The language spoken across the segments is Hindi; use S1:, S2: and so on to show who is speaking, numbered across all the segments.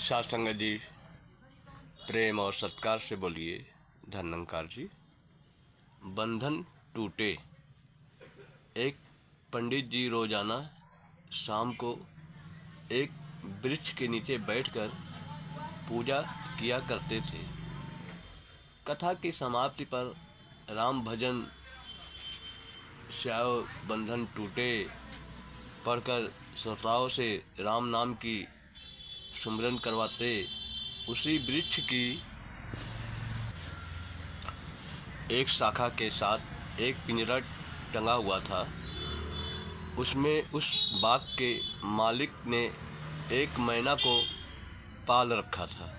S1: साथ संगत जी, प्रेम और सत्कार से बोलिए धन्यंकार जी। बंधन टूटे। एक पंडित जी रोजाना शाम को एक वृक्ष के नीचे बैठकर पूजा किया करते थे। कथा की समाप्ति पर राम भजन श्याओ बंधन टूटे पढ़कर श्रोताओं से राम नाम की सुमिरन करवाते। उसी वृक्ष की एक शाखा के साथ एक पिंजरा टंगा हुआ था। उसमें उस बाग के मालिक ने एक मैना को पाल रखा था।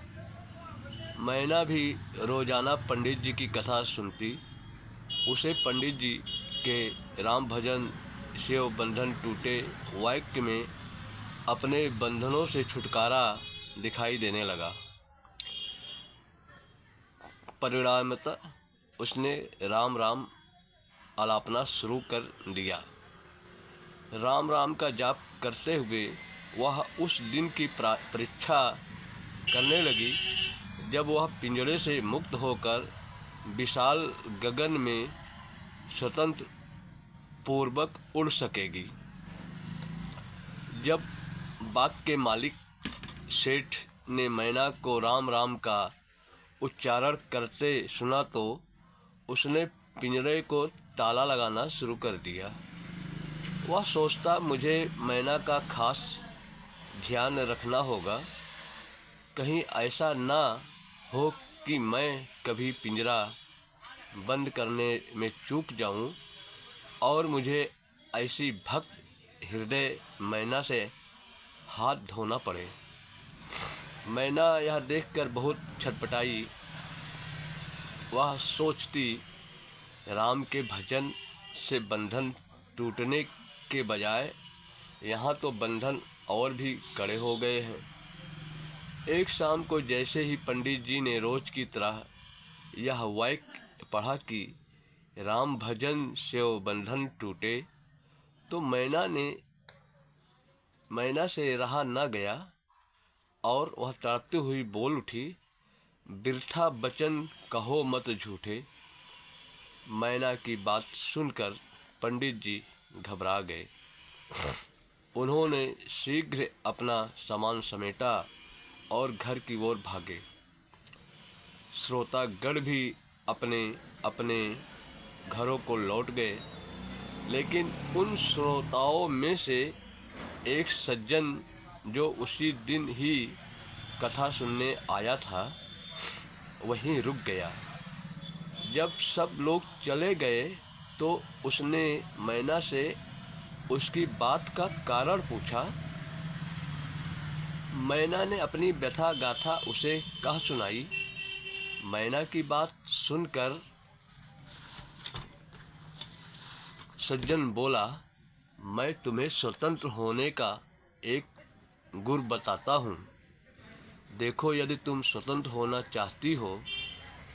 S1: मैना भी रोजाना पंडित जी की कथा सुनती। उसे पंडित जी के राम भजन शिव बंधन टूटे वाक्य में अपने बंधनों से छुटकारा दिखाई देने लगा। परिणामतः उसने राम राम आलापना शुरू कर दिया। राम राम का जाप करते हुए वह उस दिन की परीक्षा करने लगी जब वह पिंजरे से मुक्त होकर विशाल गगन में स्वतंत्र पूर्वक उड़ सकेगी। जब बाग के मालिक सेठ ने मैना को राम राम का उच्चारण करते सुना तो उसने पिंजरे को ताला लगाना शुरू कर दिया। वह सोचता, मुझे मैना का खास ध्यान रखना होगा, कहीं ऐसा ना हो कि मैं कभी पिंजरा बंद करने में चूक जाऊं और मुझे ऐसी भक्त हृदय मैना से हाथ धोना पड़े। मैना यह देखकर बहुत छटपटाई। वह सोचती, राम के भजन से बंधन टूटने के बजाय यहाँ तो बंधन और भी कड़े हो गए हैं। एक शाम को जैसे ही पंडित जी ने रोज की तरह यह वाक्य पढ़ा कि राम भजन शिव बंधन टूटे, तो मैना से रहा न गया और वह तड़पती हुई बोल उठी, बिरथा बचन कहो मत झूठे। मैना की बात सुनकर पंडित जी घबरा गए। उन्होंने शीघ्र अपना सामान समेटा और घर की ओर भागे। श्रोतागण भी अपने अपने घरों को लौट गए, लेकिन उन श्रोताओं में से एक सज्जन जो उसी दिन ही कथा सुनने आया था वहीं रुक गया। जब सब लोग चले गए तो उसने मैना से उसकी बात का कारण पूछा। मैना ने अपनी व्यथा गाथा उसे कह सुनाई। मैना की बात सुनकर सज्जन बोला, मैं तुम्हें स्वतंत्र होने का एक गुर बताता हूँ। देखो, यदि तुम स्वतंत्र होना चाहती हो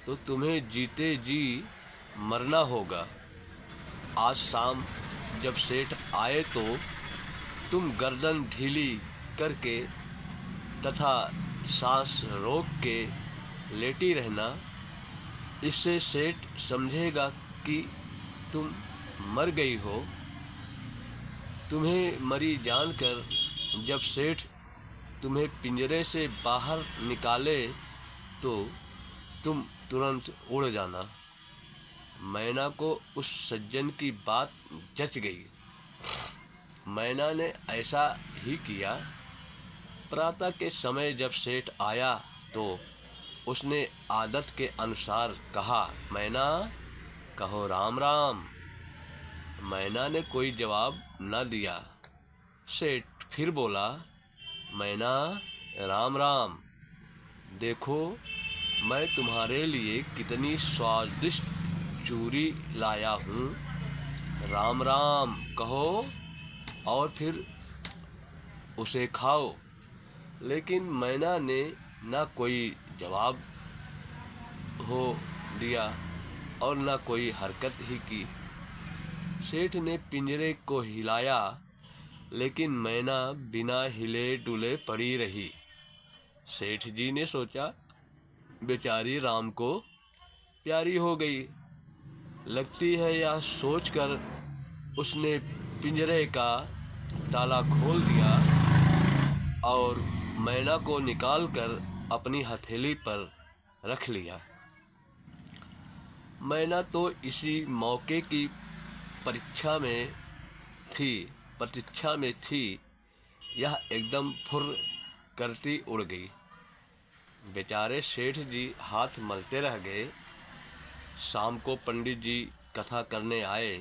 S1: तो तुम्हें जीते जी मरना होगा। आज शाम जब सेठ आए तो तुम गर्दन ढीली करके तथा सांस रोक के लेटी रहना। इससे सेठ समझेगा कि तुम मर गई हो। तुम्हें मरी जानकर जब सेठ तुम्हें पिंजरे से बाहर निकाले तो तुम तुरंत उड़ जाना। मैना को उस सज्जन की बात जच गई। मैना ने ऐसा ही किया। प्रातः के समय जब सेठ आया तो उसने आदत के अनुसार कहा, मैना कहो राम राम। मैना ने कोई जवाब न दिया। सेठ फिर बोला, मैना राम राम। देखो, मैं तुम्हारे लिए कितनी स्वादिष्ट चूरी लाया हूँ। राम राम कहो और फिर उसे खाओ। लेकिन मैना ने न कोई जवाब हो दिया और न कोई हरकत ही की। सेठ ने पिंजरे को हिलाया, लेकिन मैना बिना हिले डुले पड़ी रही। सेठ जी ने सोचा बेचारी राम को प्यारी हो गई। लगती है यह सोचकर उसने पिंजरे का ताला खोल दिया और मैना को निकालकर अपनी हथेली पर रख लिया। मैना तो इसी मौके की प्रतीक्षा में थी। यह एकदम फुर्र करती उड़ गई। बेचारे सेठ जी हाथ मलते रह गए। शाम को पंडित जी कथा करने आए।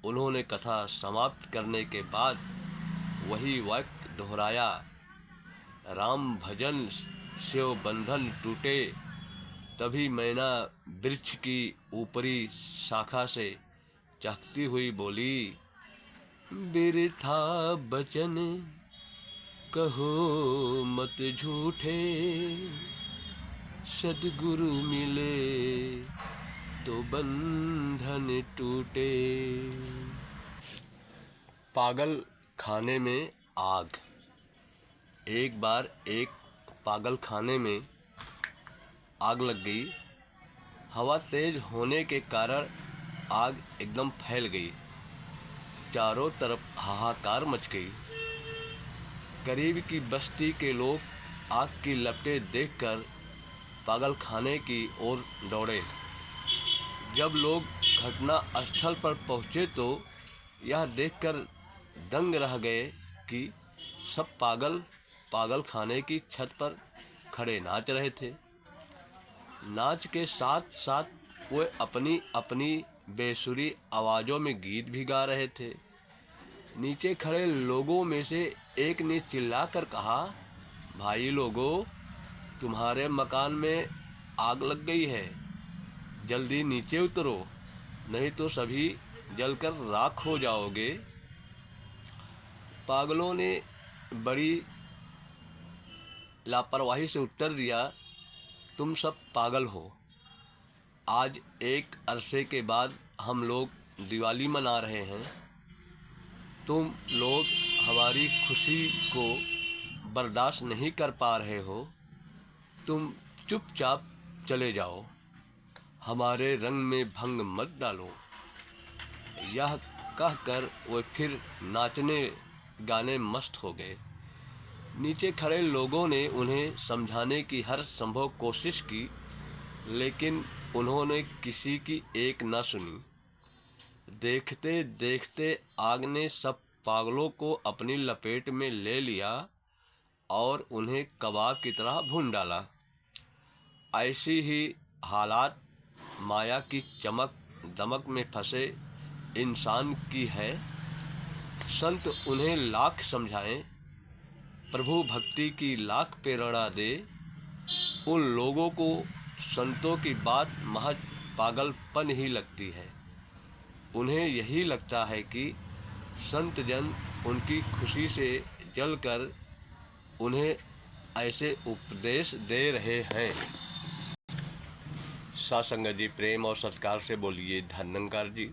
S1: उन्होंने कथा समाप्त करने के बाद वही वाक्य दोहराया, राम भजन शिव बंधन टूटे। तभी मैना वृक्ष की ऊपरी शाखा से चहकती हुई बोली, बिरथा बचन कहो मत झूठे, सद्गुरु मिले तो बंधन टूटे। पागल खाने में आग। एक बार एक पागल खाने में आग लग गई। हवा तेज होने के कारण आग एकदम फैल गई। चारों तरफ हाहाकार मच गई। करीब की बस्ती के लोग आग की लपटें देखकर पागल खाने की ओर दौड़े। जब लोग घटना स्थल पर पहुँचे तो यह देखकर दंग रह गए कि सब पागल खाने की छत पर खड़े नाच रहे थे। नाच के साथ साथ वे अपनी अपनी बेसुरी आवाज़ों में गीत भी गा रहे थे। नीचे खड़े लोगों में से एक ने चिल्लाकर कहा, भाई लोगों, तुम्हारे मकान में आग लग गई है, जल्दी नीचे उतरो, नहीं तो सभी जलकर राख हो जाओगे। पागलों ने बड़ी लापरवाही से उत्तर दिया, तुम सब पागल हो। आज एक अरसे के बाद हम लोग दिवाली मना रहे हैं। तुम लोग हमारी खुशी को बर्दाश्त नहीं कर पा रहे हो। तुम चुपचाप चले जाओ, हमारे रंग में भंग मत डालो। यह कहकर वे फिर नाचने गाने मस्त हो गए। नीचे खड़े लोगों ने उन्हें समझाने की हर संभव कोशिश की, लेकिन उन्होंने किसी की एक न सुनी। देखते देखते आग ने सब पागलों को अपनी लपेट में ले लिया और उन्हें कबाब की तरह भून डाला। ऐसी ही हालात माया की चमक दमक में फंसे इंसान की है। संत उन्हें लाख समझाएं, प्रभु भक्ति की लाख प्रेरणा दे, उन लोगों को संतों की बात महज पागलपन ही लगती है। उन्हें यही लगता है कि संत जन उनकी खुशी से जलकर उन्हें ऐसे उपदेश दे रहे हैं। साथ संगत जी, प्रेम और सत्कार से बोलिए धन्यंकार जी।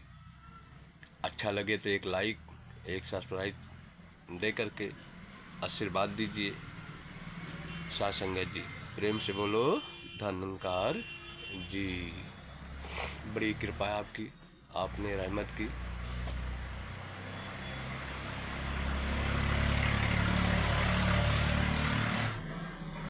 S1: अच्छा लगे तो एक लाइक, एक सब्सक्राइब दे करके आशीर्वाद दीजिए। साथ संगत जी, प्रेम से बोलो धन्यंकार जी। बड़ी कृपा है आपकी, आपने रहमत की।